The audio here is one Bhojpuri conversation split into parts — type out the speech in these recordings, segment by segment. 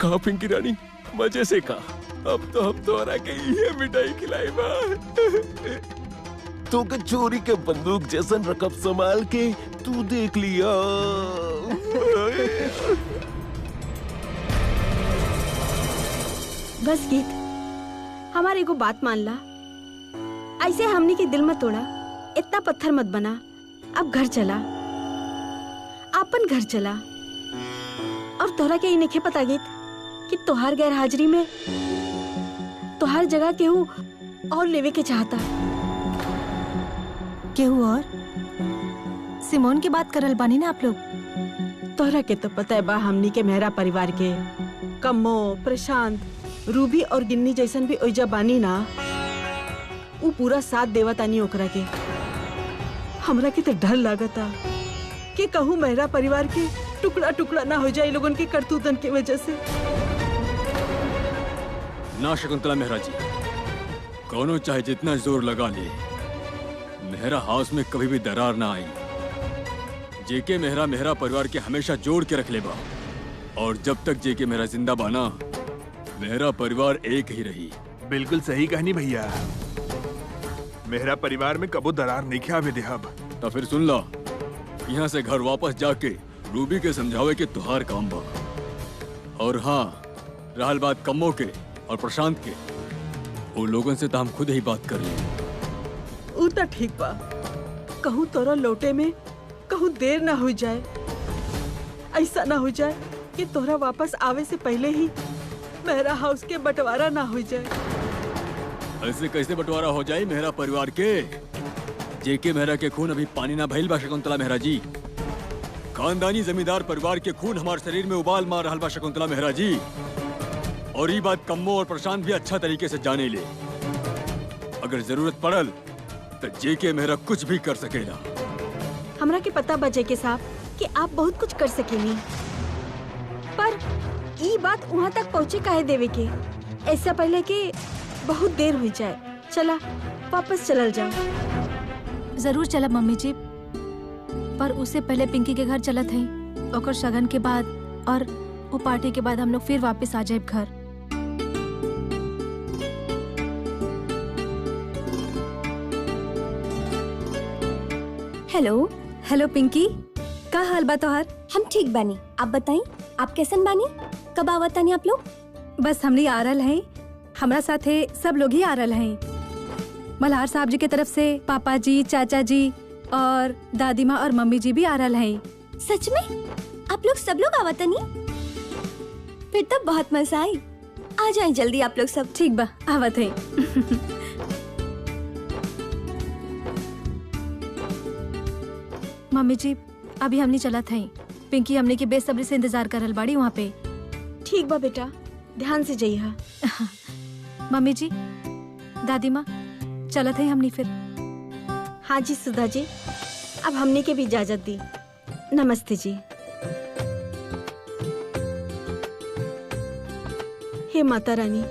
कहा पिंकी रानी, मजे से कहा। अब तो हम तोरा के ये मिठाई खिलाई बा। तो के चोरी के बंदूक जैसन रकब संभाल के तू देख लिया। बस गीत, हमारे को बात मान ला। ऐसे हमनी के दिल मत तोड़ा, इतना पत्थर मत बना। अब घर चला, अपन घर चला। और तोहरा के नहीं पता गीत कि तोहार गैर हाजिरी में तोहार जगह केहू और लेवे के चाहता। केहू और? सिमोन की बात करल बानी ना आप लोग? तोहरा के तो पता है बा, हमनी के मेहरा परिवार के कम्मो, प्रशांत, रूबी और गिन्नी जैसन भी ओइजा बानी ना। वो पूरा साथ देवतानी ओकरा के। हमरा के तो डर लागता कि कहूँ मेहरा परिवार के टुकड़ा टुकड़ा ना हो जाए लोगन के करतूतन की वजह से। ना शकुंतला मेहरा जी, कौनो चाहे जितना जोर लगा ले, मेहरा हाउस में कभी भी दरार ना आई। जेके मेहरा मेहरा परिवार के हमेशा जोड़ के रख ले बा। और जब तक जेके मेहरा जिंदा बाना, मेहरा परिवार एक ही रही। बिल्कुल सही कहनी भैया। मेहरा परिवार में कबो दरार नहीं ख्या देहब। तो फिर सुन ला, यहाँ से घर वापस जाके रूबी के समझावे के तुहार काम बा। और हाँ, रहल बात कम्मो के और प्रशांत के, वो लोगों से तो हम खुद ही बात कर लें। ऊ तो ठीक बा, कहूँ तोरा लौटे में कहूँ देर ना हो जाए। ऐसा ना हो जाए कि तोरा वापस आवे से पहले ही मेहरा हाउस के बंटवारा ना हो जाए। ऐसे कैसे बंटवारा हो जाए मेहरा परिवार के? जेके मेहरा के खून अभी पानी ना भइल बा शकुंतला मेहरा जी। खानदानी जमींदार परिवार के खून हमारे शरीर में उबाल मार रहल बा शकुंतला मेहरा जी। और ये बात कम्मो और प्रशांत भी अच्छा तरीके से जाने ले। अगर जरूरत पड़ल तो जेके मेहरा कुछ भी कर सकेला। हमरा के पता बा जेके साहब कि आप बहुत कुछ कर सकेनी, पर ये बात वहाँ तक पहुँचे काहे देवे के, ऐसा पहले कि बहुत देर हो जाए। चला वापस चलल जाओ। जरूर चलब मम्मी जी, पर उससे पहले पिंकी के घर चलत है। ओकर शगन के बाद और वो पार्टी के बाद हम लोग फिर वापस आ जाए घर। हेलो हेलो पिंकी, का हाल बा तोहार? हम ठीक बानी, आप बताई आप कैसन बानी? कब आवतानी आप लोग? बस हमनी आ रहल हैं, हमरा साथे सब लोग ही आ रहल हैं। मल्हार साहब जी के तरफ से पापा जी, चाचा जी और दादी माँ और मम्मी जी भी आ रहल हैं। सच में आप लोग सब लोग आवतानी? फिर तो बहुत मजा आई। आ जाए जल्दी आप लोग सब। ठीक बा, आवत हैं। मम्मी जी, अभी हमनी चलत हैं। पिंकी हमने की बेसब्री से इंतजार करल बाड़ी वहाँ पे। ठीक बा बेटा, ध्यान से जइहा। मम्मी जी, दादी माँ, चलत हैं हमनी फिर। हाँ जी सुधा जी, अब हमने के भी इजाजत दी। नमस्ते जी। हे माता रानी,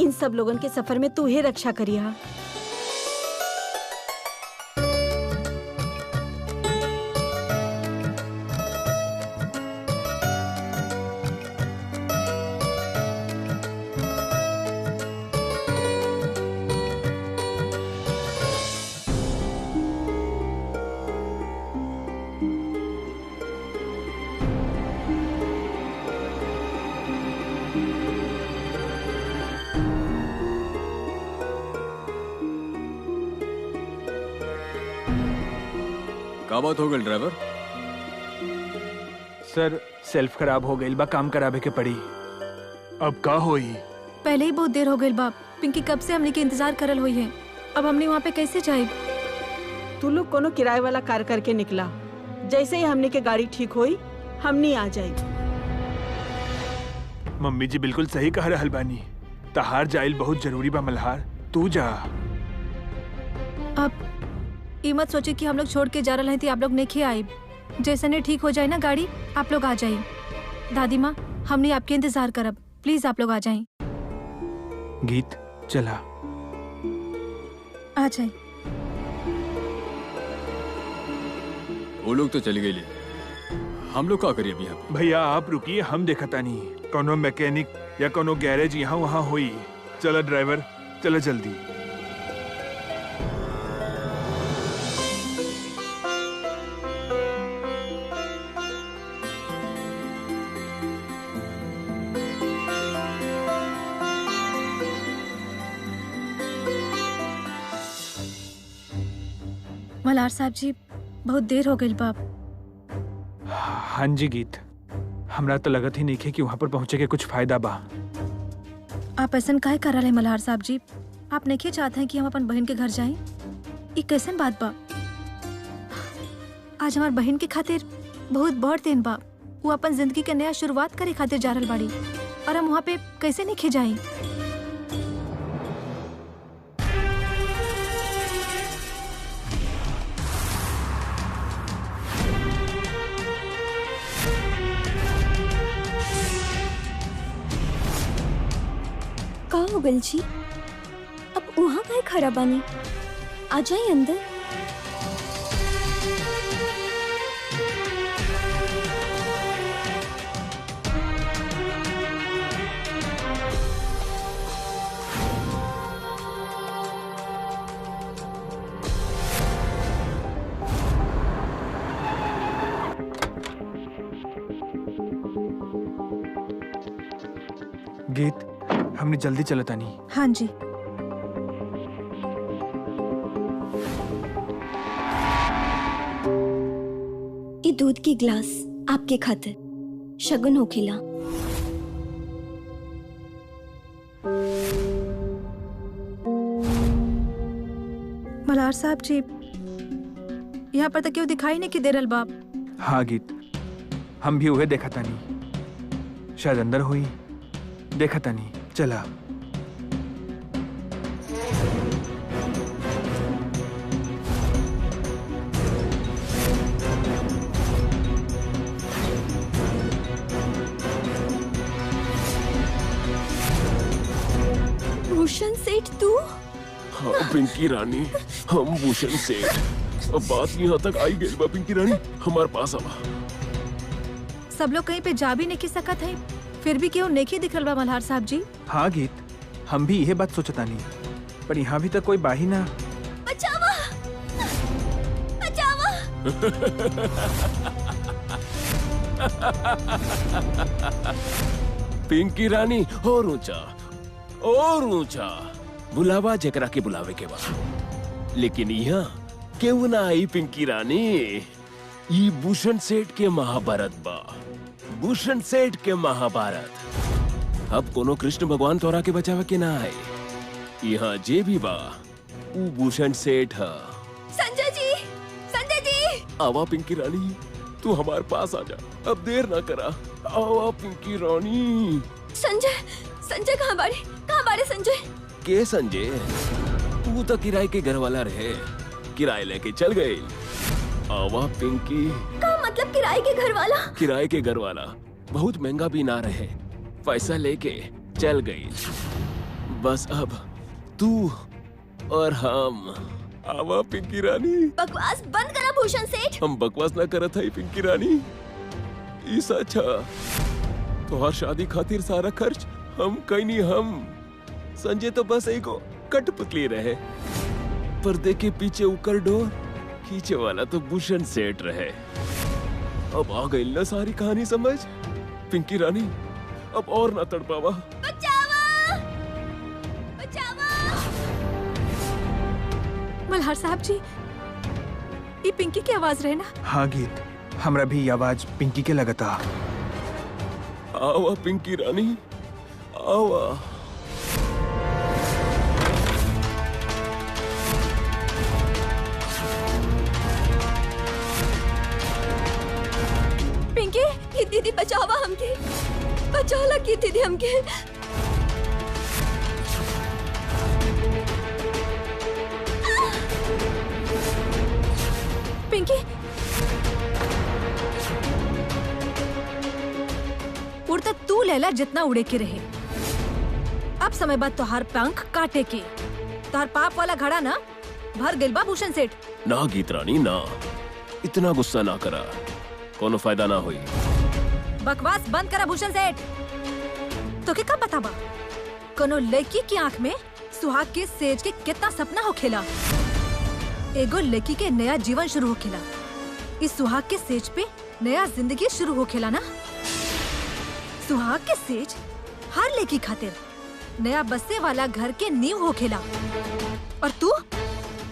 इन सब लोगन के सफर में तू ही रक्षा करिया। का बात हो गई ड्राइवर? सर सेल्फ खराब हो गई बा, काम कराबे के पड़ी। अब का होई? पहले ही बहुत देर हो गई बाप। पिंकी कब से हमने के इंतजार करल हुई है। अब हमने वहाँ पे कैसे जाए? तू लोग कोनो किराए वाला कार करके निकला। जैसे ही हमने के गाड़ी ठीक हुई, हमनी आ जाए। मम्मी जी बिल्कुल सही कह रहल बानी। तहार जाइल बहुत जरूरी बा मल्हार, तू जा। अब ये मत सोचे कि हम लोग छोड़ के जा रहे हैं, आप लोग नहीं आए। जैसे ने ठीक हो जाए ना गाड़ी, आप लोग आ जाए। दादी माँ, हमने आपके इंतजार करब, प्लीज आप लोग आ जाएं। गीत चला, आ जाए। वो लोग तो चले गए, हम लोग क्या करिए अभी यहाँ पे? भैया आप रुकिए, हम देखता नहीं। कोनो मैकेनिक या कोनो गैरेज यहाँ वहाँ हुई। चला ड्राइवर, चला जल्दी। मल्हार साहब जी, बहुत देर हो गई बाप। हाँ जी गीत, हमरा तो लगत ही नहीं है कि वहाँ पर पहुँचे के कुछ फायदा बा। आप ऐसा काहे कर रहे मल्हार साहब जी? आप नहीं चाहते हैं कि हम अपन बहन के घर जाएं? ये कैसन बात बा? आज हमार बहन के खातिर बहुत बड़ दिन बा। वो अपन जिंदगी के नया शुरुआत करे खातिर जा रहल बाड़ी और हम वहाँ पे कैसे नहीं जाएं? का हो गल जी? अब वहाँ काहे खड़ा बानी? आ जाइए अंदर। गीत, हमने जल्दी चलता नहीं। हाँ जी। ये दूध की ग्लास आपके खातिर शगुन होखेला। मल्हार साहब जी, यहाँ पर तो क्यों दिखाई नहीं कि दे रहल बाप? हाँ गीत, हम भी उहे देखा नहीं। शायद अंदर हुई, देखा नहीं। चला। भूषण सेठ तू? हाँ पिंकी रानी, हम भूषण सेठ। अब बात यहाँ तक आई गई बा पिंकी रानी, हमारे पास आवा। सब लोग कहीं पे जा भी नहीं सकत है, फिर भी क्यों नहीं दिख रहा मल्हार साहब जी? हाँ गीत, हम भी यह बात सोचता नहीं, पर यहाँ भी तो कोई बाही ना। बचावा! बचावा! पिंकी रानी, और ऊंचा और ऊंचा बुलावा जकरा के बुलावे के बा। लेकिन यहाँ क्यों ना आई पिंकी रानी? ये भूषण सेठ के महाभारत बा, भूषण सेठ के महाभारत। अब कोनो कृष्ण भगवान तोरा के बचावे के ना आए। यहाँ जे भी बा वो भूषण सेठ है। संजय जी! संजय जी! आवा पिंकी रानी, तू हमारे पास आ जा, अब देर ना करा। आवा पिंकी रानी। संजय! संजय कहाँ बाड़े? कहाँ बाड़े संजय? के संजय? तू तो किराए के घर वाला रहे, किराए लेके चल गए। आवा पिंकी। का मतलब किराए के घर वाला? किराए के घर वाला बहुत महंगा भी ना रहे, पैसा लेके चल गई। बस अब तू और हम। आवा पिंकी रानी। बकवास बंद करा भूषण सेठ। हम बकवास ना करत है पिंकी रानी। ई सच है, तोहार शादी खातिर सारा खर्च हम कहीं नहीं। हम संजय तो बस एक कठपुतली रहे, पर्दे के पीछे उकर डोर खींचे वाला तो भूषण सेठ रहे। अब आ गई ना सारी कहानी समझ पिंकी रानी, अब और ना तड़पावा। बचावा! बचावा! मल्हार साहब जी, ये पिंकी की आवाज रहे ना? हाँ गीत, हमरा भी आवाज पिंकी के लगता। आवा पिंकी रानी, आवा। पिंकी, ये दीदी बचावा हमके, बचाला की दीदी हमके। पिंकी, उड़ता तू लैला जितना उड़े के रहे। अब समय बाद तोहार पंख काटे के। तोहार पाप वाला घड़ा ना भर गइल बा भूषण सेठ। ना गीत रानी ना, इतना गुस्सा ना करा, कोनो फायदा ना हुई। बकवास बंद करा भूषण सेठ। तो के का बताबा कोनो लड़की की आंख में सुहाग के सेज के कितना सपना होखेला। एगो लड़की के नया जीवन शुरू होखेला, इस सुहाग के सेज पे नया जिंदगी शुरू होखेला ना। सुहाग के सेज हर लड़की खातिर नया बसने वाला घर के नींव होखेला। और तू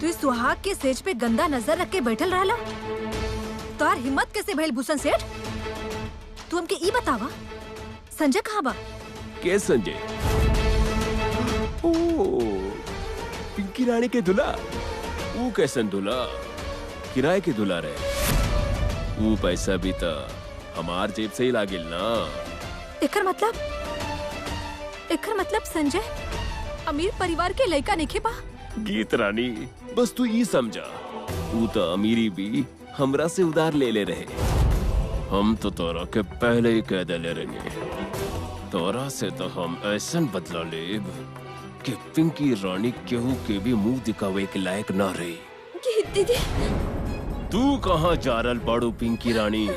इस सुहाग के सेज पे गंदा नजर रख के बैठल रहला। तोहार हिम्मत कैसे भइल भूषण सेठ? तू हमके ई बतावा संजय कहाँ बा? के संजय? ओ, पिंकी रानी के दूल्हा। वो कैसन दूल्हा? किराए के दूल्हा रहे। वो पैसा भी था हमार जेब से ही लागिल ना। एकर मतलब संजय अमीर परिवार के लड़का नहीं बा। गीत रानी बस तू ये समझा, वो तो अमीरी भी हमरा से उधार ले रहे। हम तो तोरा के पहले ही कह दे रहे, तोरा से तो हम ऐसा बदला लेब कि पिंकी रानी केहू के भी मुंह दिखावे के लायक ना रही। गीत दीदी तू कहाँ जा रहल बाड़ू पिंकी रानी?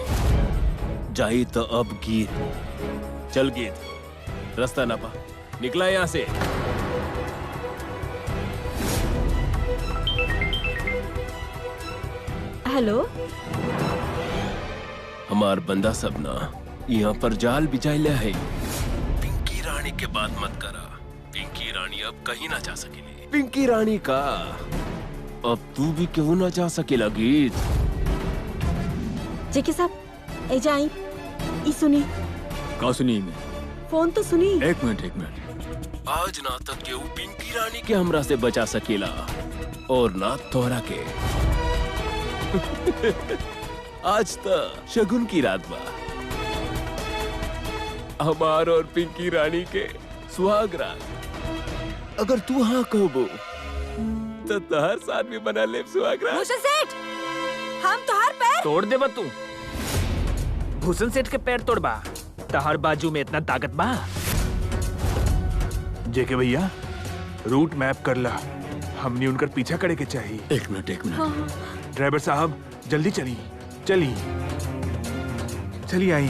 जाई तो अब गीत। चल गीत, रास्ता ना पा, निकला यहाँ से। हेलो, हमार बंदा सब ना यहाँ पर जाल बिछाइले है। पिंकी रानी के बात मत करा। पिंकी रानी अब कहीं ना जा सकेली। पिंकी रानी का अब तू भी क्यों ना जा सकेला गीत? जेके साहब ए जाई, ई सुनी। का सुनी में? फोन तो सुनी। एक मिनट। आज ना तक केहू पिंकी रानी के हमरा से बचा सकेला और ना तोहरा के। आज तो शगुन की रात बा, हमार और पिंकी रानी के सुहाग रात। अगर तू हाँ कहबो तो तोहर साथ भी बना ले सुहाग रात। भूषण सेठ, हम तोहार पैर तोड़ देबा तू? भूषण सेठ के पैर तोड़बा? तहार बाजू में इतना ताकत बा? जेके भैया रूट मैप कर ला, हमने उनका पीछा करे के चाहिए। एक मिनट। ड्राइवर साहब जल्दी चली आई।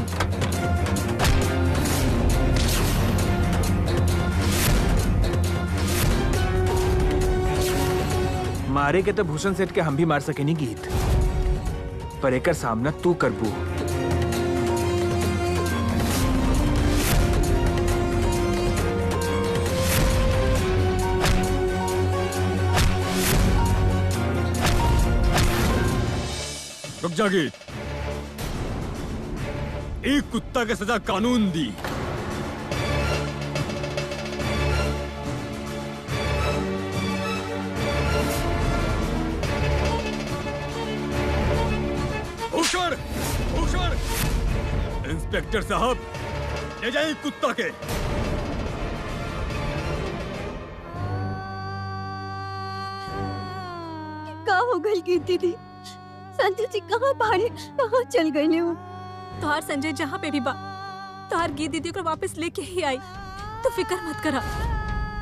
मारे के तो भूषण सेठ के हम भी मार सके नहीं गीत, पर एकर सामना तू करबू। रुक जा गीत। एक कुत्ता के सजा कानून दी। भूषण, इंस्पेक्टर साहब ले जाइए कुत्ता के। का हो गई गीत दीदी? संजय जी कहाँ भाड़े, कहाँ चल गए ने? तोहार संजय जहाँ पे भी बा, तोहार गीत दीदी को वापस लेके ही आई। तो फिक्र मत करा।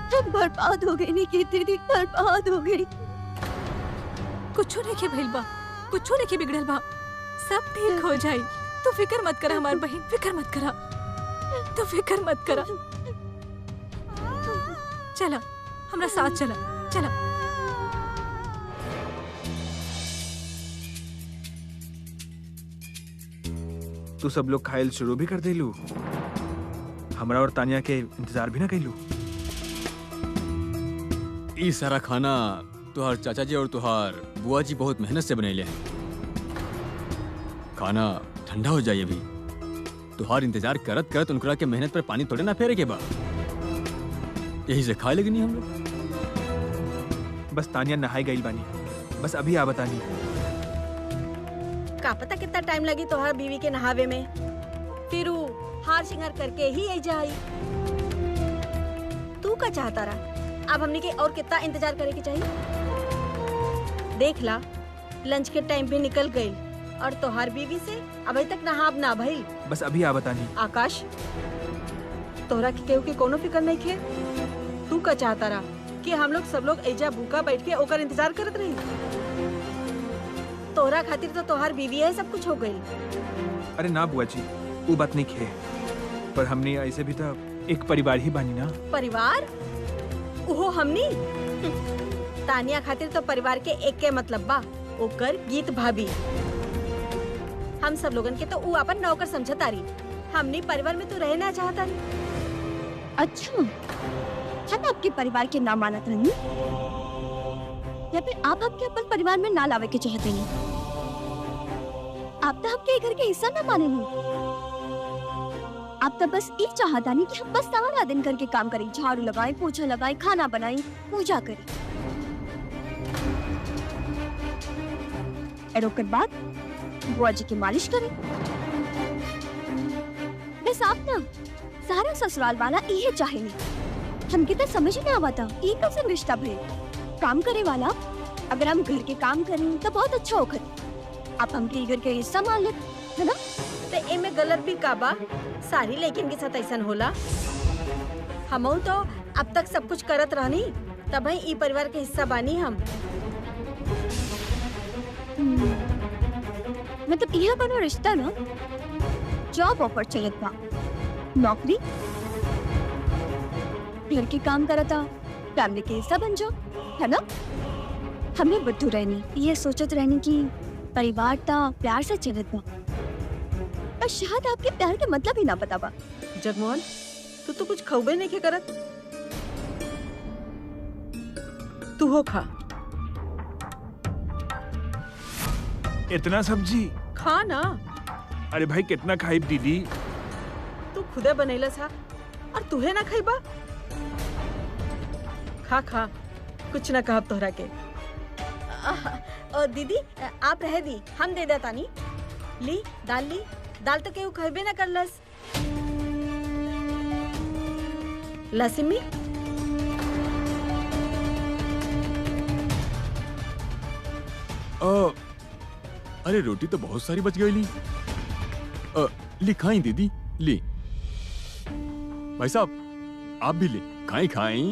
हम बर्बाद हो गई नहीं गीत दीदी, बर्बाद हो गई। कुछ नहीं के भइल बा, कुछ नहीं के बिगड़ल बा, सब ठीक हो जाई। तो फिक्र मत करा हमार बहन, फिक्र मत करा, तो फिक्र मत करा। चला हमरा साथ चला। तू सब लोग खायल शुरू भी कर देलू, हमरा और तानिया के इंतजार भी ना कैलू। ई सारा खाना तुहार चाचा जी और तुहार बुआ जी बहुत मेहनत से बनैले हैं। खाना ठंडा हो जाए अभी। तुहार इंतजार करत करत उनकरा के मेहनत पर पानी थोड़े ना फेरे के बा, यही से खाए लगनी हम लोग। बस तानिया नहाई गई बानी, बस अभी आ बतानी। का पता कितना टाइम लगी तोहार बीवी के नहावे में, फिर वो हार श्रृंगार करके ही आई जाई। तू का चाहता रहा? अब हमने के और कितना इंतजार करे के चाहिए? देख ला, लंच के टाइम भी निकल गई और तोहार बीवी से अभी तक नहाब ना भइल। बस अभी आ बतानी। आकाश, तोहरा के केहू के कोनो फिक्र नहीं खे? तू का चाहता रहा कि हम लोग सब लोग एजा भूखा बैठ के ओकर इंतजार करत रही? तोहरा खातिर तो तोहार बीवी है सब कुछ हो गई। अरे ना बुआ जी, वो बात नहीं खे, पर हमने ऐसे भी तो एक परिवार ही बानी ना। परिवार ओहो हमनी तानिया खातिर तो परिवार के एक के मतलब बा, ओकर गीत भाभी। हम सब लोगन के तो ऊ अपन नौकर समझतारी, हमनी परिवार में तो रहे ना चाहतारी। अच्छा, हम आपके परिवार के नाम मानत नहीं या फिर आप हमके अपन परिवार में ना लावे के चाहते नहीं? आप तो हमके घर के हिस्सा ना माने नहीं। आप तो बस एक चाहता नहीं कि हम बस सारा दिन करके काम करें, झाड़ू लगाए, पोछा लगाए, खाना बनाए, पूजा करें, और ओकर बाद बुआ जी की मालिश करें। बस आप ना सारा ससुराल वाला यही चाहे नहीं। हमके तो समझ नहीं आवा था ये कैसे रिश्ता भइल। काम करे वाला अगर हम घर के काम करें तो बहुत अच्छा होखत। आप हमके घर के हिस्सा मान ले, है ना? तो एमे गलत भी का बा? सारी लेकिन के साथ ऐसा होला। हमहू तो अब तक सब कुछ करत रहनी, तब ही ई परिवार के हिस्सा बानी हम। मतलब यह कोनो रिश्ता ना जॉब ऑफर चलत बा, नौकरी, घर के काम करता, फैमिली के हिस्सा बन जाओ, है ना? हमें बुद्धू रहनी, ये सोचत रहनी कि परिवार ता प्यार से चलत बा, पर शायद आपके प्यार के मतलब ही ना पता बा। जगमोहन, तू तो कुछ खौबे नहीं के करत। तू हो खा। इतना सब्जी? खा ना। अरे भाई कितना खाई दीदी? तू खुदे बनैला था और तुहे ना खाइबा। खा खा, कुछ ना कहब तोहरा के। और दीदी आप रह दी, हम दे देता नी। ली दाल तो केहू खइबे ना करलस। ला सिम्मी। अरे रोटी तो बहुत सारी बच गई ली। ली खाई दीदी, ली। भाई साहब आप भी ले, खाई खाई।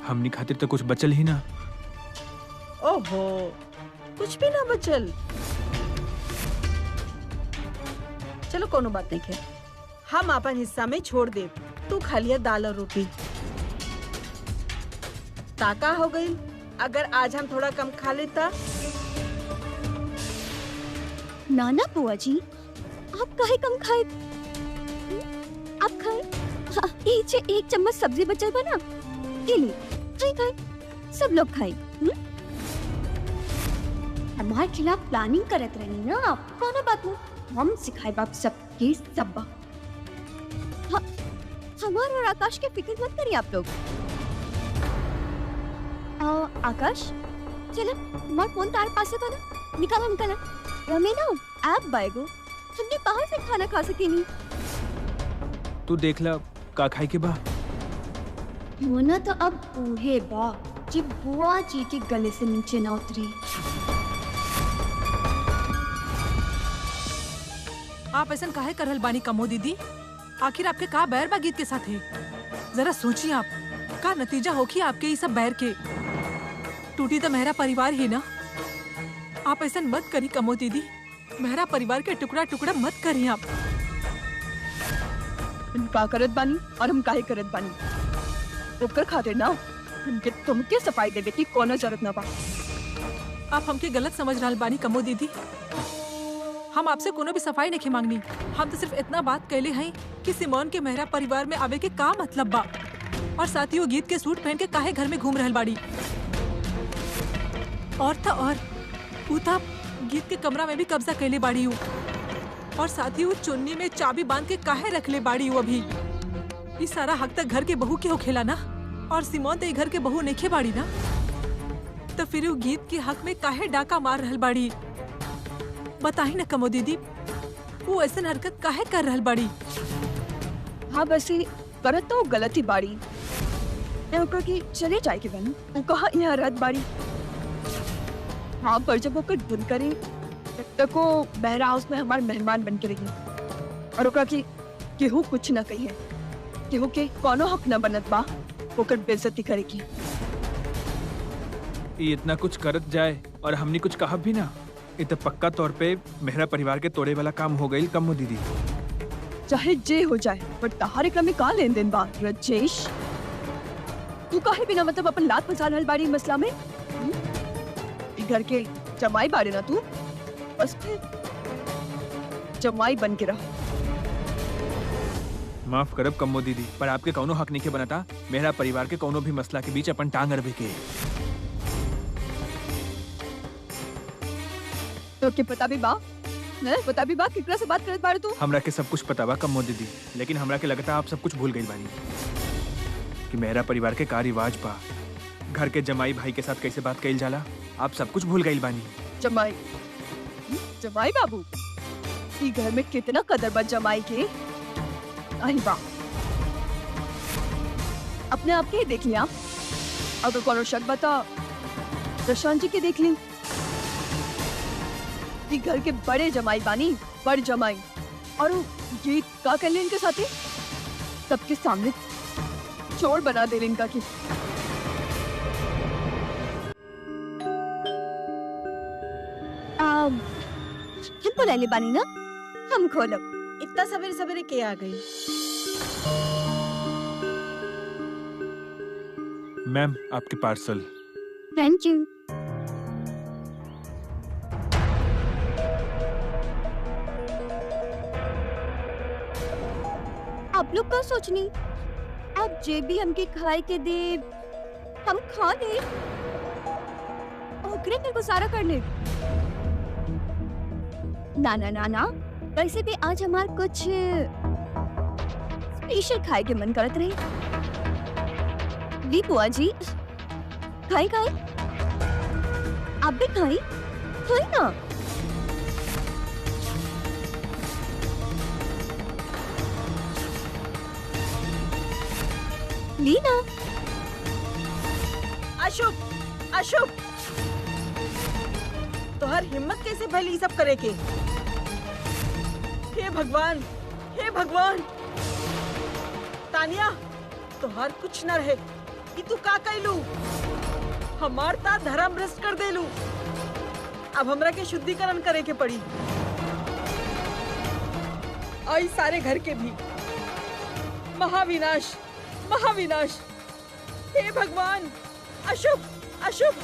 हमनी खातिर तो कुछ बचल ही ना। ओहो, कुछ भी ना बचल। चलो कोनो बात नहीं है, हम अपन हिस्सा में छोड़ दे। तू खा लिया दाल और रोटी। ताका हो गई अगर आज हम थोड़ा कम खा लेता। ना ना बुआ जी, आप काहे कम खाए? आप खाए। हाँ, एक चम्मच सब्जी बचल बा ना, ये ले, खाए, सब लोग खाए। हमारे खिलाफ प्लानिंग करत रही ना आप। कोनो बात नहीं, हम सिखाए बाप सबके सब। हाँ, हमारे और आकाश के फिक्र मत करिए आप लोग। आकाश, चलो हमारा फोन तार पास है ना, निकाला। हमें ना ऐप बाएगो, हमने बाहर से खाना खा सके नहीं। तू देख ला का खाई के बा। होना तो अब उहे बा जब बुआ जी के गले से नीचे ना उतरी। आप ऐसा काहे करहल बानी कमो दीदी? आखिर आपके का बैर बा गीत के साथ है? जरा सोचिए आप का नतीजा होगी आपके ये सब बैर के। टूटी तो मेरा परिवार ही ना। आप ऐसा मत करी कमो दीदी, मेरा परिवार के टुकड़ा टुकड़ा मत करिए आप। का करत बानी और हम काहे करत बानी, ओकर खातिर ना हमके तुमके सफाई देवे की कोनो जरूरत ना बा। आप हमके गलत समझ रहा बानी कमो दीदी। हम आपसे कोनो भी सफाई नहीं मांगनी। हम तो सिर्फ इतना बात कहले हैं कि सिमोन के मेहरा परिवार में आवे के का मतलब बा, और साथ ही वो गीत के सूट पहन के काहे घर में घूम रहल बाड़ी। और उता गीत के कमरा में भी कब्जा कैले बाड़ी हूँ, और साथ ही वो चुन्नी में चाबी बांध के काहे रख ले बाड़ी हूँ। अभी ये सारा हक तक घर के बहू के हो खेला ना, और सिमोन तो घर के बहू नहीं बाड़ी ना, तो फिर वो गीत के हक में काहे डाका मार रहल बाड़ी। बताही ना कमो दीदी, वो ऐसा हरकत काहे कर रहल बाड़ी? हाँ वैसे करत तो गलत ही बाड़ी। की चले जाए के बनी, वो कहा यहाँ रत बाड़ी। हाँ पर जब ओकर दिल करे तब को बहरा हाउस में हमारे मेहमान बन के रही, और ओकरा की केहू कुछ न कही है, केहू के कोनो हक न बनत बा ओकर बेइज्जती करे की। ये इतना कुछ करत जाए और हमने कुछ कहा भी ना, ये तो पक्का तौर पे मेरा परिवार के तोड़े वाला काम हो गई कम दीदी। चाहे जे हो जाए पर तहारे क्रम में का लेन देन बा रजेश? तू काहे बिना मतलब अपन लात फंसा रहल बाड़ी मसला में? ई घर के जमाई बाड़े ना तू, बस फिर जमाई बन के रह। माफ करब कम्मो दीदी, पर आपके कौनो हक नहीं के बनता मेरा परिवार के कौनो भी मसला के बीच अपन टांग अरबे के। तो के पता भी बा, नहीं पता भी बा केकरा से बात करत बाड़े तू? हमरा के सब कुछ पता बा कम्मो दीदी, लेकिन हमरा के लगता आप सब कुछ भूल गई बानी कि मेरा परिवार के का रिवाज बा, घर के जमाई भाई के साथ कैसे बात कइल जाला, आप सब कुछ भूल गई बानी। जमाई, जमाई बाबू, ई घर में कितना कदर बा जमाई के। आई बा, अपने आप के ही देख लिया। अगर कोनो शक बता प्रशांत जी के देख ली। ई घर के बड़े जमाई बानी, बड़ जमाई। और वो गीत का कर ले इनके साथे, सबके सामने चोर बना दे इनका की। हम तो ले ले बानी ना, हम खोलब। इतना सवेरे सवेरे के आ गई? मैम आपके पार्सल। Thank you. आप लोग का सोचनी, अब जे भी हमके खाए के दे हम खा दे, ओकरे में गुजारा कर ले। ना ना ना ना, वैसे भी आज हमार कुछ स्पेशल खाए के मन करत रही। ली बुआ जी, खाई खाई, आप भी खाई खाई ना। ली ना। अशुभ, अशुभ, तोहर हिम्मत कैसे भइल ई सब करे के? हे भगवान, हे भगवान! तानिया, तोहर कुछ न रहे, कि तू का कैलू? हमार ता धर्म भ्रष्ट कर देलू। अब हमरा के शुद्धिकरण करे के पड़ी, और सारे घर के भी। महाविनाश, महाविनाश! हे भगवान! अशुभ, अशुभ!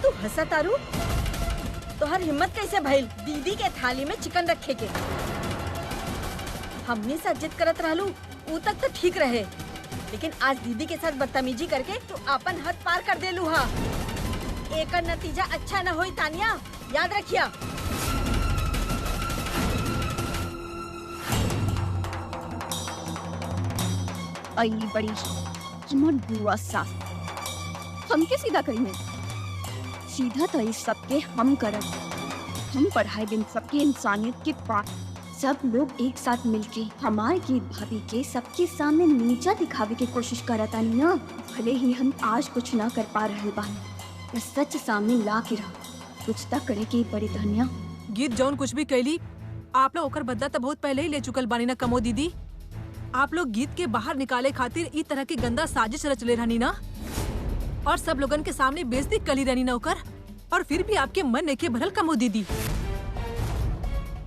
तू हंसा तारू? तोहर हिम्मत कैसे भइल दीदी के थाली में चिकन रखे के? हमने से जिद करत रहलू, ऊ तक तो ठीक रहे, लेकिन आज दीदी के साथ बदतमीजी करके तू अपन हद पार कर देलू हा। एकर नतीजा अच्छा न होई तानिया, याद रखिया। आई बड़ी हमर बुआ सास हमके सीधा करी, सीधा तो इस सबके हम करत। हम पढ़ाए बिन सबके इंसानियत के पास सब लोग एक साथ मिलके हमारे गीत भाभी के सबके सामने नीचा दिखावे की कोशिश करत आनी ना। भले ही हम आज कुछ ना कर पा रहे बानी, पर सच सामने ला के रह कुछ तक करे के बड़ी धनिया। गीत जौन कुछ भी कैली, आप लोग ओकर बदला तो बहुत पहले ही ले चुकल बानी ना कमो दीदी। आप लोग गीत के बाहर निकाले खातिर ई तरह की गंदा साजिश रच ले रहनी ना, और सब लोगन के सामने बेइज्जती कली रहनी ना ओकर, और फिर भी आपके मन नेके भरल कमो दीदी।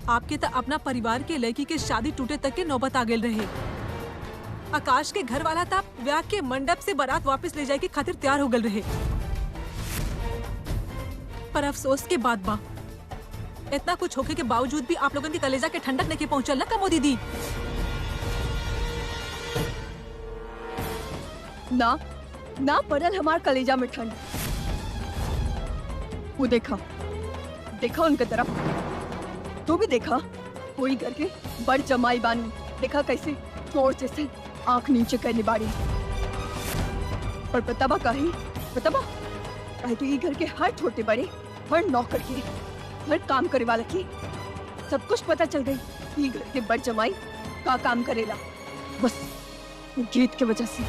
आपके तो अपना परिवार के लड़की के शादी टूटे तक के नौबत आ गेल रहे। आकाश के घर वाला था ब्याह के मंडप से बारात वापस ले जाए के खातिर तैयार हो गल रहे, पर अफसोस के बाद बा इतना कुछ होके के बावजूद भी आप लोगन के कलेजा के ठंडक नहीं पहुंचल ना कमो दीदी। ना ना पड़ल हमार कलेजा में ठंड। वो देखा, देखा उनके तरफ, तू भी देखा। कोई घर के बड़ जमाई बानी, देखा कैसे चोर जैसे आंख नीचे करने बाड़ी। पर पता बा काहे? पता बा काहे तो ये घर के हर छोटे बड़े, हर नौकर के, हर काम करे वाला की सब कुछ पता चल गई। ये घर के बड़ जमाई का काम करेला, बस गीत के वजह से।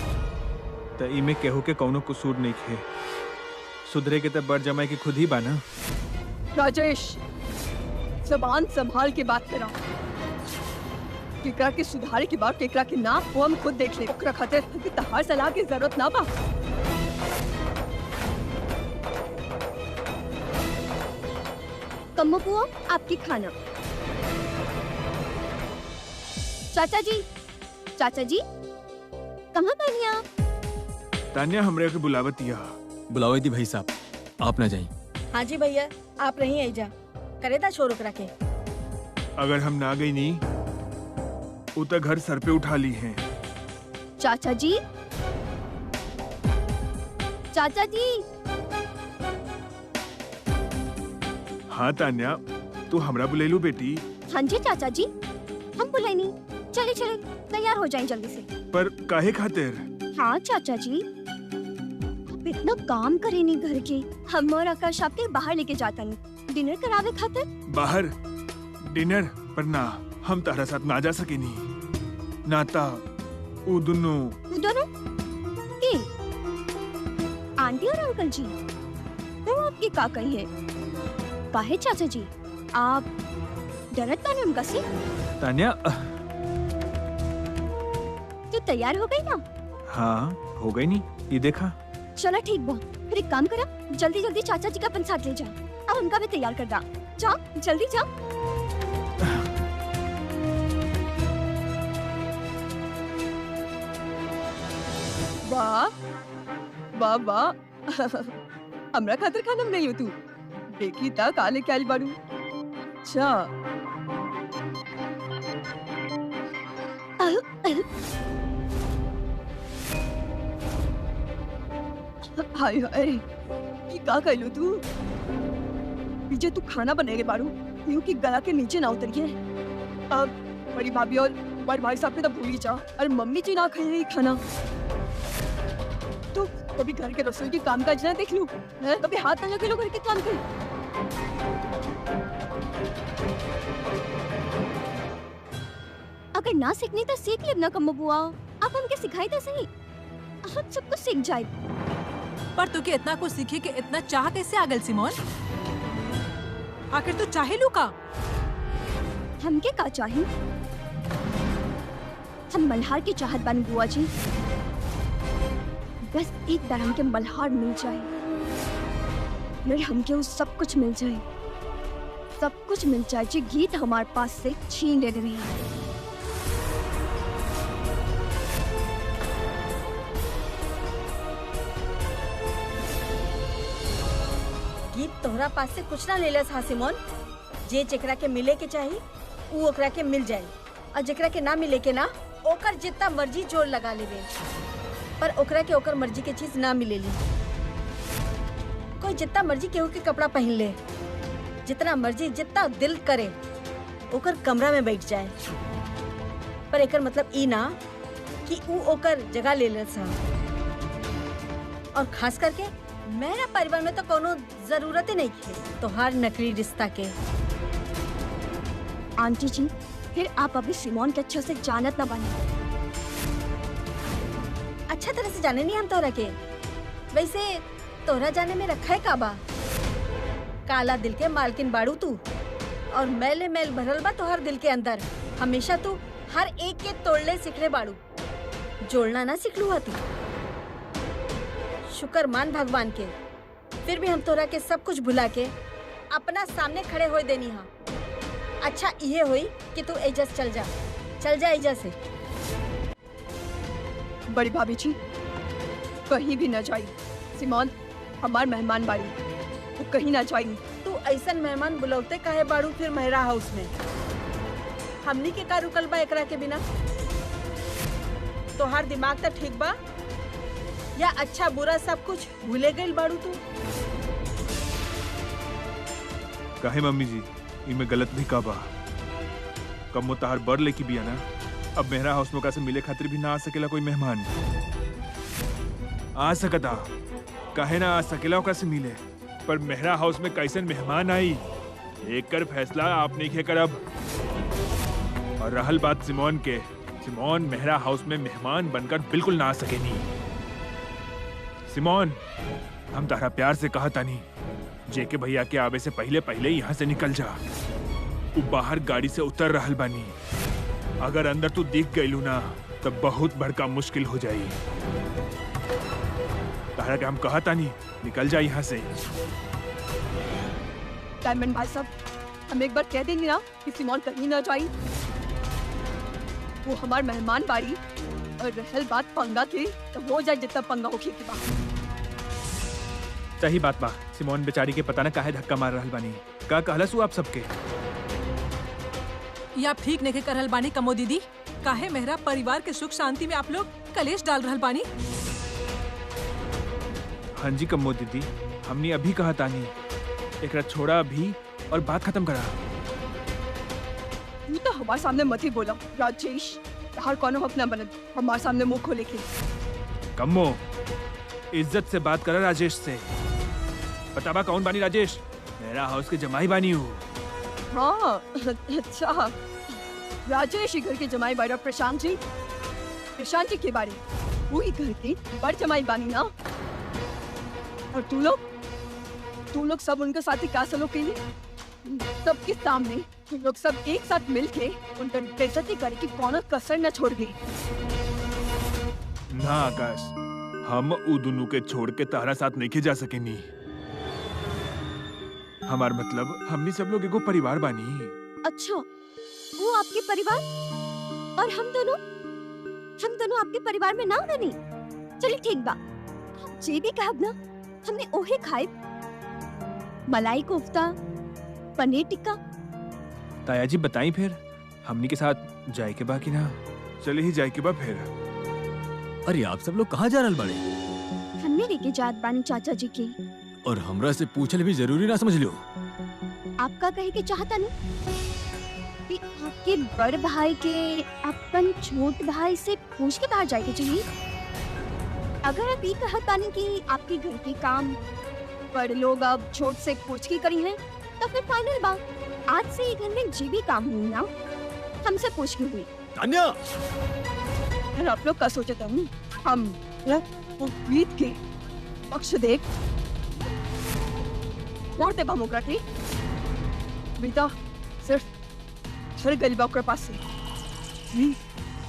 तो इमे केहू के कौनो कसूर नहीं खे, सुधरे के तब बड़ जमाई की खुद ही बाना। राजेश, जबान संभाल के बात करा। केकरा के सुधारे की बात केकरा के ना वो हम खुद देख ले। ओकरा खातिर कि तहार सलाह की जरूरत ना बा। कम्मो बुआ आपकी खाना। चाचा जी, चाचा जी कहाँ गए आप? तान्या हमरे के बुलावत या बुलावे दी भाई साहब, आप ना जाइए। हाँ जी भैया, आप नहीं आई जा करे दा शोर ओकरा के। अगर हम ना गई नी उतर घर सर पे उठा ली हैं। चाचा जी, चाचा जी। हाँ तान्या, तू हमरा बुलेलू बेटी। हाँ जी चाचा जी, हम बुलाई नहीं। चले चले तैयार हो जाएं जल्दी से। पर काहे खातिर? हाँ चाचा जी, आप इतना काम करे नहीं घर के। हम और आकाश आपके बाहर लेके जाता नहीं डिनर करावे खातिर। बाहर डिनर पर ना, हम तारा साथ ना जा सके नी। नाता उ दोनों के आंटी और अंकल जी वो आपकी का कही है? काहे चाचा जी आप डरत बानी उनका से? तान्या तो तैयार हो गई ना? हाँ हो गई नी, ये देखा। चलो ठीक बा, फिर एक काम करा, जल्दी जल्दी चाचा जी का अपन साथ ले जा और उनका भी तैयार कर दा। जा जल्दी जा। वाह वाह वाह हमरा खातिर खाना नहीं हो तू। देखी ता काले क्या बाड़ू। अच्छा हाय हाय ये का कहलू तू? पीछे तू खाना बनेगे बाड़ू यूं कि गला के नीचे ना उतरिए। अब बड़ी भाभी और बड़े भाई साहब के तो भूल ही जा और मम्मी जी ना खाई रही खाना। तो कभी घर के रसोई के काम काज ना देख लूं, कभी हाथ ना लगे लो घर के काम के। अगर ना सीखनी तो सीख ले ना कम्मो बुआ। आप हमके सिखाई तो सही, हम सब कुछ सीख जाए। पर तू के इतना कुछ सीखे के इतना चाह कैसे आ गल सिमोन? आखिर तू चाहे लू का? हमके का चाहिए? हम मल्हार की चाहत बन बुआ जी। बस एक बार हमके मल्हार मिल जाए, फिर हमके वो सब कुछ मिल जाए। सब कुछ मिल जाए जी गीत हमारे पास से छीन ले रही है। गीत तोहरा पास से कुछ ना लेलस हा सिमोन। जे जेकरा के मिले के चाहिए ऊ ओकरा के मिल जाए और जेकरा के ना मिले के ना ओकर जितना मर्जी जोर लगा लेवे, पर ओकरा के ओकर मर्जी के चीज ना मिलेली। कोई जितना मर्जी केहू के कपड़ा पहन ले, जितना मर्जी जितना दिल करे ओकर कमरा में बैठ जाए, पर एकर मतलब ई ना कि ऊ ओकर जगह ले ले सा। और खास करके मेरा परिवार में तो कोनो जरूरत ही नहीं है तोहार नकली रिश्ता के। आंटी जी फिर आप अभी सिमोन के अच्छे से जानत ना बने। अच्छा तरह से जाने नहीं हम तोहरा के। वैसे तोहरा जाने में रखा है काबा? काला दिल के मालकिन बाड़ू तू और मैले मैल भरल बा तोहर दिल के अंदर। हमेशा तू हर एक के तोड़ले सिखले बाड़ू, जोड़ना ना सिखलू हा तू। शुक्र मान भगवान के, फिर भी हम तोरा के सब कुछ भुला के अपना सामने खड़े होए देनी हा। अच्छा ये हुई कि तू एजा से चल जा एजा से। बड़ी भाभी जी कहीं भी न जाई। सिमोन हमार मेहमान बाड़ी, वो कहीं ना जाई। तू ऐसा मेहमान बुलौते काहे बाड़ू फिर मेहरा हाउस में? हमनी के का रुकल बा एकरा के बिना? तोहार दिमाग तो ठीक बा या अच्छा बुरा सब कुछ भूले गइल बाड़ू तू? काहे मम्मी जी इमे गलत भी का बा? कम मुताहर बर लेकी बिया ना, अब मेहरा हाउस में का से मिले खातिर भी ना आ सकेला कोई मेहमान। आ सकता काहे ना आ सकेला ओका से मिले, पर मेहरा हाउस में कैसन मेहमान आई एक कर फैसला आपने के करब। और रहल बात सिमोन के, सिमोन मेहरा हाउस में मेहमान बनकर बिल्कुल ना आ सकेनी। सिमोन हम तारा प्यार से कहा तानी जेके भैया के आवे से पहले पहले यहाँ से निकल जा। वो बाहर गाड़ी से उतर रहल बानी। अगर अंदर तू दिख गईलू ना तब बहुत बड़का मुश्किल हो जाई। तारा के हम कहा तानी निकल जा यहाँ से। डायमंड भाई साहब, हम एक बार कह देंगे ना कि सिमोन कहीं ना जाए। वो हमार मेहमान बारी और रहल बात पंगा के तो हो जाए जितना पंगा होके के बाद। सही बात बा। सिमोन बेचारी के पता ना काहे धक्का मार रहल बानी। का कहलसू आप सबके? ये आप ठीक नहीं कर रहल बानी कमो दीदी। काहे मेहरा परिवार के सुख शांति में आप लोग कलेश डाल रहल बानी। हाँ जी कम्मो दीदी, हमने अभी कहा तानी एकरा छोड़ा अभी और बात खत्म करा। तू तो हमारे सामने मत ही बोला राजेश। हर कोनो अपना बनत हमारे सामने मुंह खोले के। कम्मो इज्जत से बात करा राजेश से। पता बा कौन बानी राजेश? मेरा हाउस के जमाई बानी हूँ। हाँ अच्छा, राजेश ही घर के जमाई बारा प्रशांत जी। प्रशांत जी के बारे वही घर के बड़ जमाई बानी ना। और तू लोग सब उनके साथ ही क्या सलो के लिए सबके सामने तुम लोग सब एक साथ मिलके उनका बेइज्जती करे की कौन कसर न छोड़ गई। ना आकाश, हम उ दोनों के छोड़ के तारा साथ नहीं जा सकेनी। हमार मतलब हमनी सब लोग एगो परिवार बानी। अच्छा, वो आपके परिवार और हम दोनों आपके परिवार में ना बनी। चलिए ठीक बा, जे भी कहब ना हमने ओहे खाए। मलाई कोफ्ता, पनीर टिक्का। ताया जी बताई फिर हमनी के साथ जाए के बा कि ना? चले ही जाए के बा फिर। अरे आप सब लोग कहाँ जा रहल बाड़े? हमने लेके जात बानी चाचा जी के। और हमरा से पूछल भी जरूरी ना समझ लो। आपका कहे के चाहता नहीं कि आपके बड़ भाई के अपन छोट भाई से पूछ के बाहर जाए के चाहिए। अगर आप ये कहत बानी कि आपके घर के काम बड़ लोग अब छोट से पूछ के करी हैं, तो फिर फाइनल बा आज से ये घर में जो भी काम हुई ना हमसे पूछ के हुई। तान्या, और आप लोग का सोचता हूँ हम वो प्रीत के पक्ष देख और दे डेमोक्रेटी बेटा सिर्फ फिर गरीबा के पास से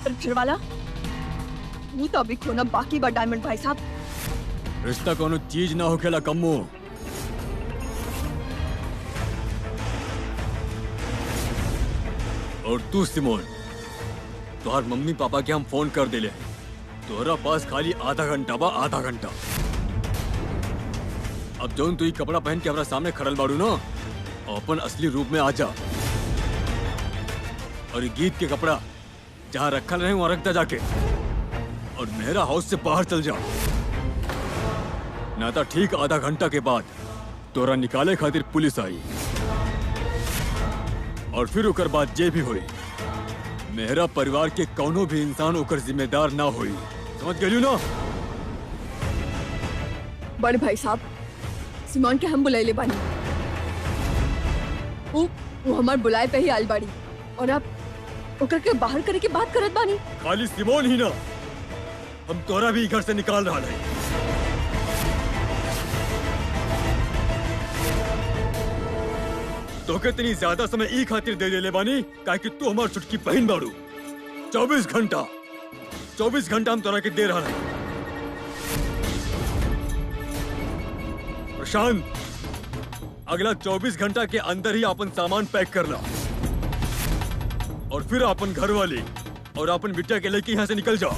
फिर वाला वो तो अभी खोना बाकी बा। डायमंड भाई साहब, रिश्ता कोनो चीज ना होखेला कम्मो। और तू सिमोन, तुहार मम्मी पापा के हम फोन कर दिले। तोहरा पास खाली आधा घंटा बा, आधा घंटा। अब जौन तू कपड़ा पहन के हमारा सामने खड़ल बाड़ू ना, अपन असली रूप में आ जा। और गीत के कपड़ा जहाँ रखल रहे वहाँ रख दा जाके। और मेरा हाउस से बाहर चल जा, ना तो ठीक आधा घंटा के बाद तोरा निकाले खातिर पुलिस आई। और फिर ओकर बाद जे भी हुई, मेरा परिवार के कौनो भी इंसान ओकर जिम्मेदार ना हुई। समझ गई ना? बड़े भाई साहब, सिमोन के हम बुलाए ले बानी। वो हमार बुलाए पे ही आल बाड़ी और आप ओकर के बाहर करे के बात करत बानी। खाली सिमोन ही ना, हम तोरा भी घर से निकाल रहा है। तो कितनी ज्यादा समय ई खातिर दे ले बानी काहे कि तू हमार छुटकी बहन बाड़ू। 24 घंटा हम तोरा के दे रहा है। प्रशांत, अगला 24 घंटा के अंदर ही अपन सामान पैक करना और फिर अपन घर वाले और अपन बिटिया के लेके यहाँ से निकल जाओ।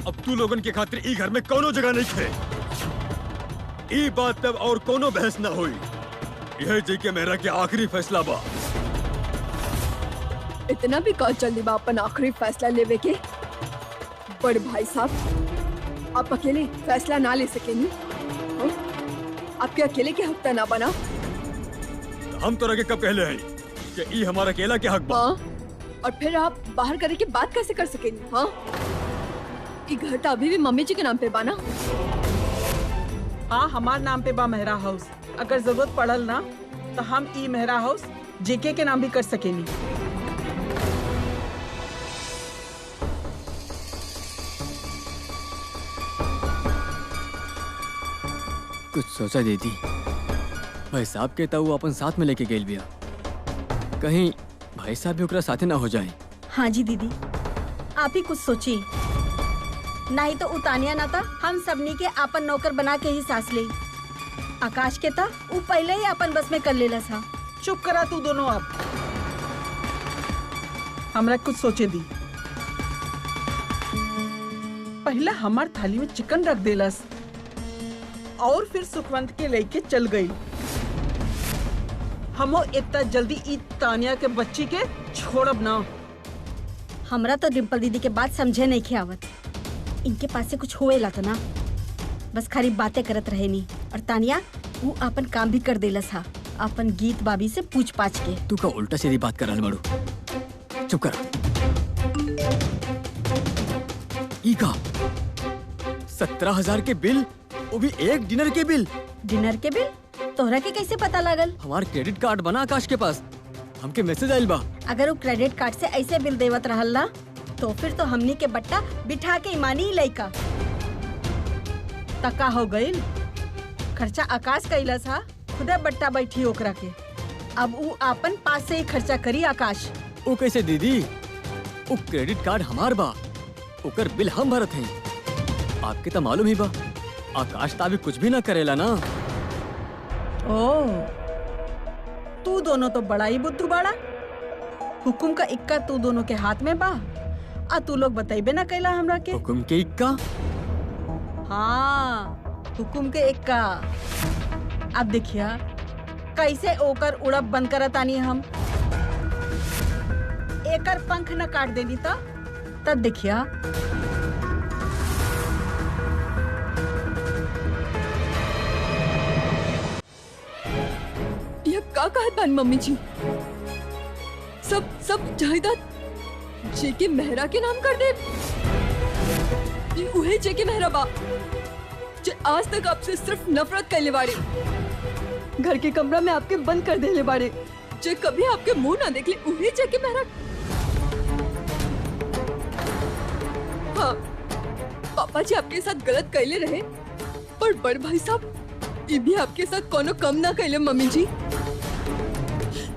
अब तू लोगन के खातिर ई घर में कोनो जगह नहीं है। ई बात तब और कोनो बहस ना हुई। यह जी के मेरा के आखिरी फैसला बा। इतना भी कल जल्दी बा अपन आखिरी फैसला लेवे के? बड़े भाई साहब, आप अकेले फैसला ना ले सकेनी। आपके अकेले के हक ना बना। हम तो कब कहले हैं कि ई हमारा अकेला के हक बा। हाँ, और फिर आप बाहर करे के बात कैसे कर सकेनी? हाँ, ये घर तो अभी भी मम्मी जी के नाम पे बाना। हाँ, हमार नाम पे बा मेहरा हाउस। अगर जरूरत पड़ल ना तो हम ई मेहरा हाउस जेके के नाम भी कर सकेनी। कुछ सोचा दीदी, भाई साहब के तो वो अपन साथ में लेके गेल बिया। कहीं भाई साहब भी ओकरा साथे ना हो जाए। हाँ जी दीदी, आप ही कुछ सोचिए, नहीं तो उतानिया ना था हम सबनी के आपन नौकर बना के ही सांस ले। आकाश के था वो पहले ही अपन बस में कर लेला था। चुप करा तू दोनों आप। हमरा कुछ सोचे दी। पहला हमार थाली में चिकन रख देलस और फिर सुखवंत के लेके चल गई। हमो इतना जल्दी ई तानिया के बच्ची के छोड़ब ना। हमरा तो डिम्पल दीदी के बात समझे नहीं के आवत। इनके पास से कुछ होएला तो ना, बस खाली बातें करत रहे नहीं। और तानिया वो अपन काम भी कर देलस हा, अपन गीत बाबी से पूछ पाछ के। तू का उल्टा सीधी बात कर रहल बाड़ू। चुप कर। ई का 17,000 के बिल, वो भी एक डिनर के बिल। डिनर के बिल तोहरा के कैसे पता लागल? हमार क्रेडिट कार्ड बना आकाश के पास, हमके मैसेज आइल बा। अगर वो क्रेडिट कार्ड से ऐसे बिल देवत रहल ना, तो फिर तो हमनी के बट्टा बिठा के ईमानी लइका। तका हो गईल, खर्चा आकाश कइला था, खुदा बट्टा बैठी ओकरा के। अब वो आपन पास से ही खर्चा करी आकाश। वो कैसे दीदी? वो क्रेडिट कार्ड हमार बा, ओकर बिल हम भरत हैं। आपके तो मालूम ही बा, आकाश ता भी कुछ भी ना करेला ना। ओ, तू दोनों तो बड़ा ही बुद्धू बाड़ा। हुकुम का इक्का तू दोनों के हाथ में बा, आ तू लोग बताइबे ना कैला हमरा के। हुकुम के इक्का? हाँ, हुकुम के इक्का। अब देखिया कैसे ओकर उड़ब बंद करतानी हम। एकर पंख न काट देनी था, तब देखिया। ये का कहत बान मम्मी जी? सब जायदाद जेके मेहरा के नाम कर दे। ये उहे जेके मेहरा बा जे आज तक आपसे सिर्फ नफरत कैले बाड़े। घर के कमरा में आपके बंद कर देले बाड़े, जे कभी आपके मुंह ना देख ले। उहे जेके मेहरा। हाँ, पापा जी आपके साथ गलत कैले रहे, पर बड़ भाई साहब ये भी आपके साथ कोनो कम ना कैले मम्मी जी।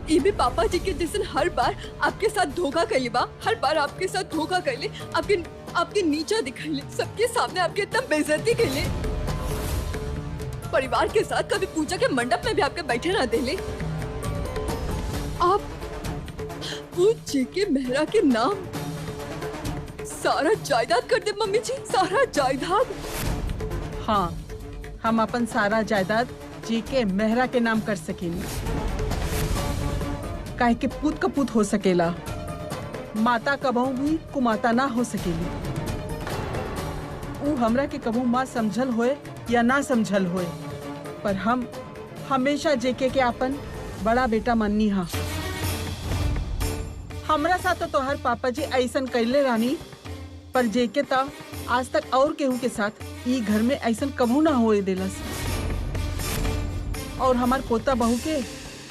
ये भी पापा जी के जैसे हर बार आपके साथ धोखा कैले बा। हर बार आपके साथ धोखा कैले, आपके नीचा दिखाइले, सबके सामने आपके इतना बेइज्जती कैले। परिवार के साथ कभी पूजा के मंडप में भी आपके बैठे ना देले। आप वो जेके मेहरा के नाम सारा जायदाद कर दे मम्मी जी, सारा जायदाद। हाँ, हम अपन सारा जायदाद जेके मेहरा के नाम कर सकेनी। काहे के पूत कपूत हो सकेला, माता कबहू भी कुमाता ना हो सकेली। ऊ हमरा के कबहू माँ समझल होए या ना समझल होए, पर हम हमेशा जेके के अपन बड़ा बेटा माननी हा। हमरा साथ तो तोहर पापा जी ऐसन कैले रानी, पर जेके ता आज तक और केहू के साथ ई घर में ऐसन कबहू ना होए देलस। और हमार पोता बहू के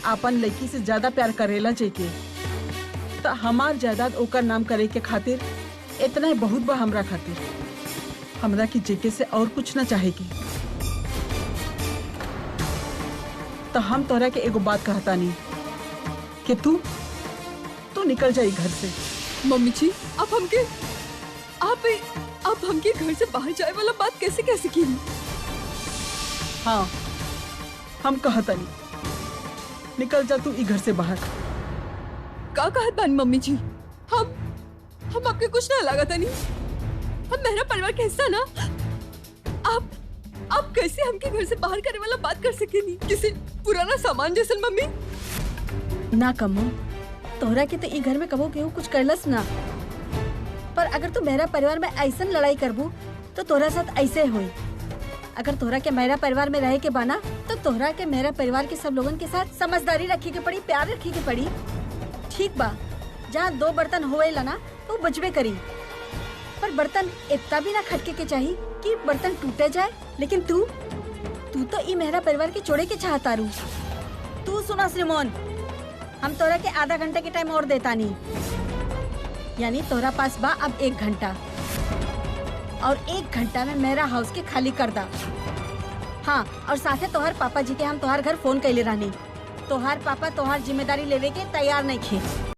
आपन लड़की से ज्यादा प्यार करेला जेके, तो हमार जायदाद ओकर नाम करे के खातिर इतना ही बहुत बा हमरा खातिर। हमरा की जेके से और कुछ ना चाहेगी। तो हम तोहरा के एगो बात कहता नहीं कि तू निकल जाई घर से। मम्मी जी आप हमके घर से बाहर जाए वाला बात कैसे कैसे की? हाँ, हम कहता नहीं, निकल जा तू ई घर से बाहर। का कहत बानी मम्मी जी? हम आपके कुछ ना लागता नहीं। हम मेरा परिवार का हिस्सा ना। आप कैसे हमके घर से बाहर करने वाला बात कर सके नहीं? किसी पुराना सामान जैसे मम्मी। ना कमो, तोहरा के तो ई घर में कबो केहू कुछ करलस ना। पर अगर तू मेरा परिवार में ऐसन लड़ाई करबू तो तोहरा साथ ऐसे होई। अगर तोहरा के मेरा परिवार में रहे के बाना, तो तोहरा के मेरा परिवार के सब लोगन के साथ समझदारी रखी के पड़ी, प्यार रखी के पड़ी। ठीक बा, जहाँ 2 बर्तन होएला ना तो बचबे करी, पर बर्तन इतना भी ना खटके के चाहिए कि बर्तन टूटे जाए। लेकिन तू तो ई मेरा परिवार के छोड़े के चाहता रू। तू सुना श्रीमोहन, हम तोरा के आधा घंटे के टाइम और देता नहीं, यानी तोरा पास बा अब 1 घंटा, और 1 घंटा में मेरा हाउस के खाली कर दा। हाँ, और साथे तोहर पापा जी के हम तोहर घर फोन कैले रहनी। तोहर पापा तोहर जिम्मेदारी लेवे के तैयार नहीं थे।